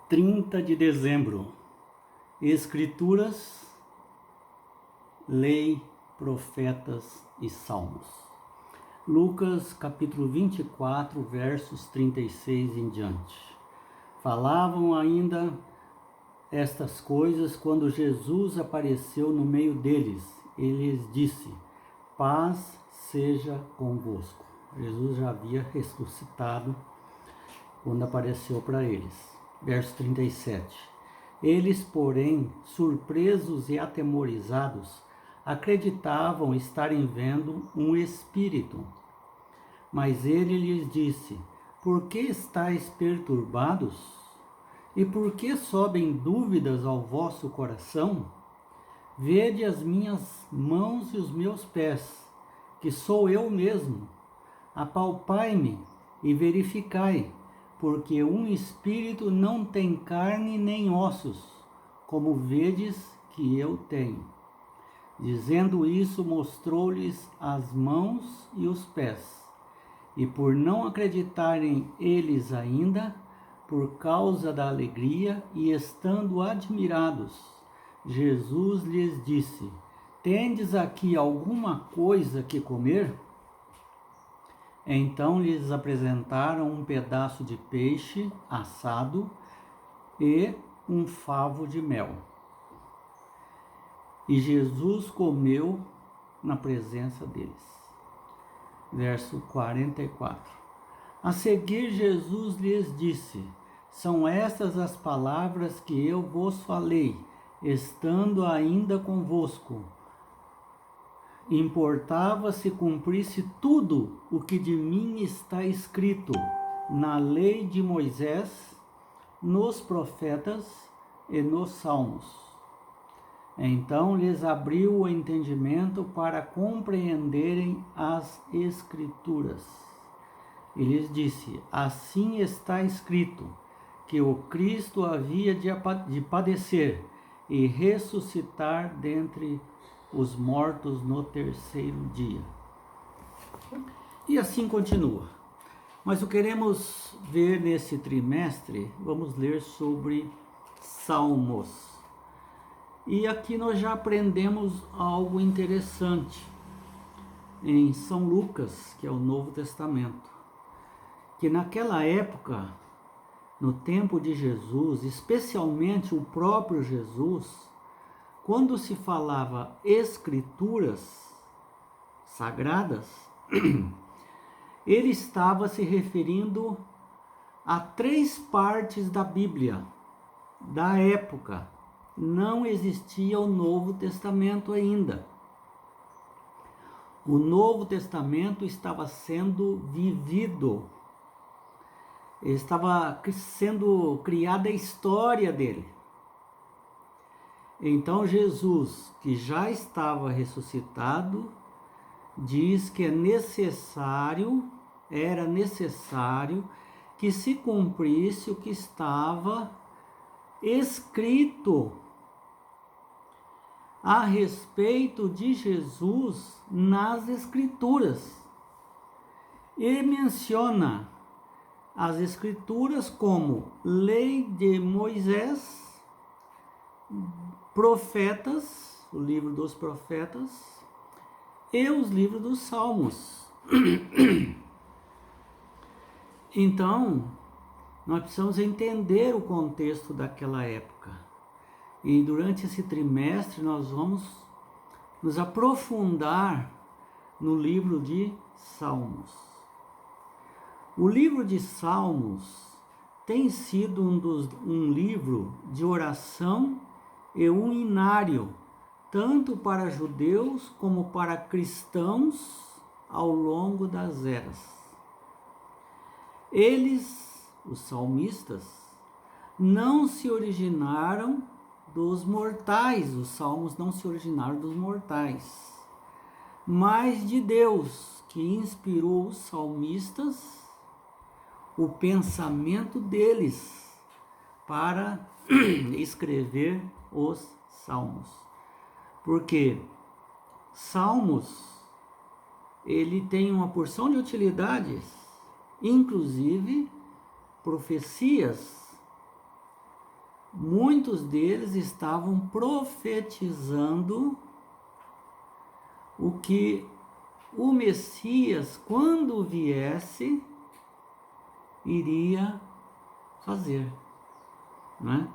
30 de dezembro. Escrituras, Lei, Profetas e Salmos. Lucas capítulo 24, versos 36 em diante. Falavam ainda estas coisas quando Jesus apareceu no meio deles. Ele lhes disse: paz seja convosco. Jesus já havia ressuscitado quando apareceu para eles. Verso 37. Eles, porém, surpresos e atemorizados, acreditavam estarem vendo um espírito. Mas ele lhes disse: por que estáis perturbados? E por que sobem dúvidas ao vosso coração? Vede as minhas mãos e os meus pés, que sou eu mesmo. Apalpai-me e verificai, porque um espírito não tem carne nem ossos, como vedes que eu tenho. Dizendo isso, mostrou-lhes as mãos e os pés. E por não acreditarem eles ainda, por causa da alegria e estando admirados, Jesus lhes disse: tendes aqui alguma coisa que comer? Então lhes apresentaram um pedaço de peixe assado e um favo de mel. E Jesus comeu na presença deles. Verso 44. A seguir, Jesus lhes disse: são estas as palavras que eu vos falei, estando ainda convosco. Importava se cumprisse tudo o que de mim está escrito na lei de Moisés, nos profetas e nos salmos. Então lhes abriu o entendimento para compreenderem as Escrituras. E lhes disse: assim está escrito, que o Cristo havia de padecer e ressuscitar dentre os mortos no terceiro dia. E assim continua. Mas o que queremos ver nesse trimestre, vamos ler sobre Salmos. E aqui nós já aprendemos algo interessante em São Lucas, que é o Novo Testamento, que naquela época, no tempo de Jesus, especialmente o próprio Jesus, quando se falava escrituras sagradas, ele estava se referindo a 3 partes da Bíblia da época. Não existia o Novo Testamento ainda. O Novo Testamento estava sendo vivido. Estava sendo criada a história dele. Então Jesus, que já estava ressuscitado, diz que era necessário que se cumprisse o que estava escrito a respeito de Jesus nas Escrituras. E menciona as Escrituras como lei de Moisés, profetas, o livro dos profetas, e os livros dos Salmos. Então, nós precisamos entender o contexto daquela época. E durante esse trimestre nós vamos nos aprofundar no livro de Salmos. O livro de Salmos tem sido um livro de oração e um inário, tanto para judeus como para cristãos ao longo das eras. Eles, os salmistas, não se originaram dos mortais, os salmos não se originaram dos mortais, mas de Deus, que inspirou os salmistas, o pensamento deles, para escrever os salmos. Porque Salmos, ele tem uma porção de utilidades, inclusive profecias muitos deles estavam profetizando o que o Messias, quando viesse, iria fazer, né?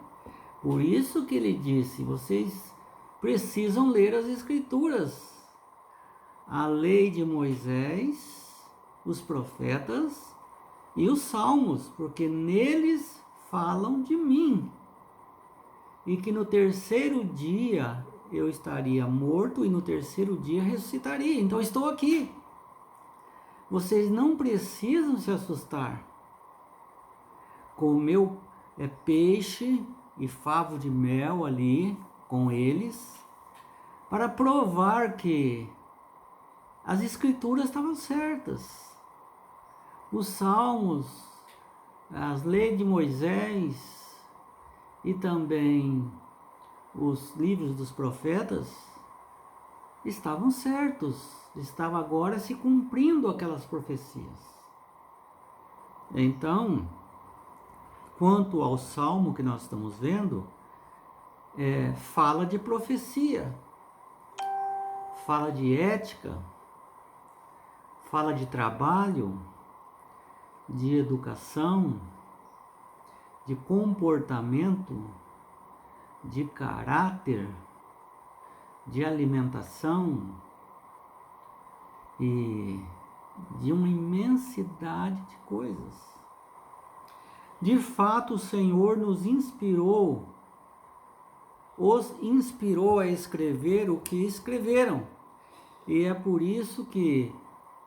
Por isso que ele disse: vocês precisam ler as Escrituras, a lei de Moisés, os profetas e os salmos, porque neles falam de mim, e que no terceiro dia eu estaria morto e no terceiro dia ressuscitaria. Então estou aqui. Vocês não precisam se assustar com o meu peixe e favo de mel ali com eles, para provar que as Escrituras estavam certas. Os salmos, as leis de Moisés e também os livros dos profetas estavam certos, estava agora se cumprindo aquelas profecias. Então, quanto ao salmo que nós estamos vendo, fala de profecia, fala de ética, fala de trabalho, de educação, de comportamento, de caráter, de alimentação e de uma imensidade de coisas. De fato, o Senhor os inspirou a escrever o que escreveram. E é por isso que,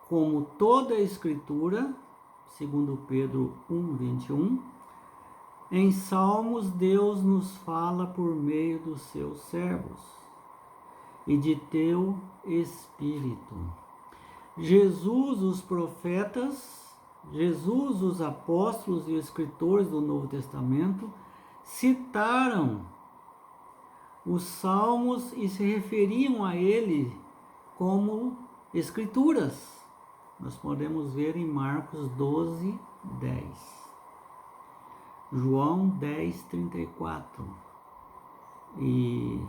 como toda a Escritura, segundo Pedro 1:21, em Salmos Deus nos fala por meio dos seus servos e de teu Espírito. Jesus, os profetas, Jesus, os apóstolos e escritores do Novo Testamento citaram os salmos e se referiam a ele como escrituras. Nós podemos ver em Marcos 12:10, João 10:34 e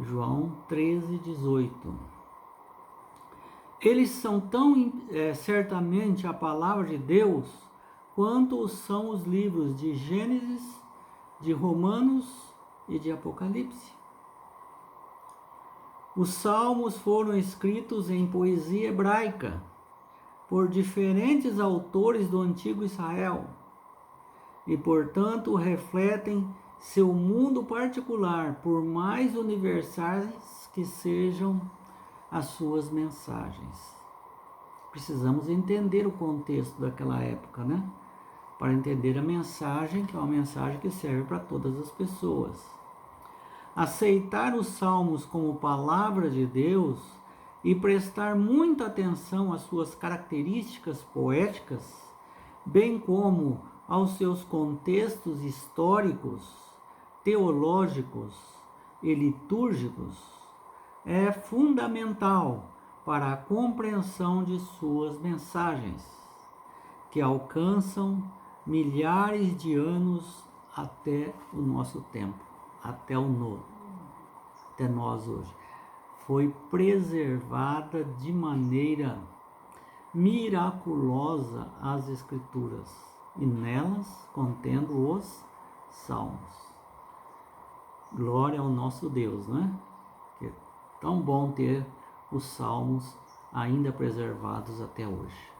João 13:18. Eles são tão certamente a palavra de Deus quanto são os livros de Gênesis, de Romanos e de Apocalipse. Os salmos foram escritos em poesia hebraica por diferentes autores do antigo Israel e, portanto, refletem seu mundo particular, por mais universais que sejam as suas mensagens. Precisamos entender o contexto daquela época, né? Para entender a mensagem, que é uma mensagem que serve para todas as pessoas. Aceitar os salmos como palavra de Deus e prestar muita atenção às suas características poéticas, bem como aos seus contextos históricos, teológicos e litúrgicos, é fundamental para a compreensão de suas mensagens, que alcançam milhares de anos até o nosso tempo, até nós hoje. Foi preservada de maneira miraculosa as Escrituras, e nelas contendo os salmos. Glória ao nosso Deus, né? Que é tão bom ter os salmos ainda preservados até hoje.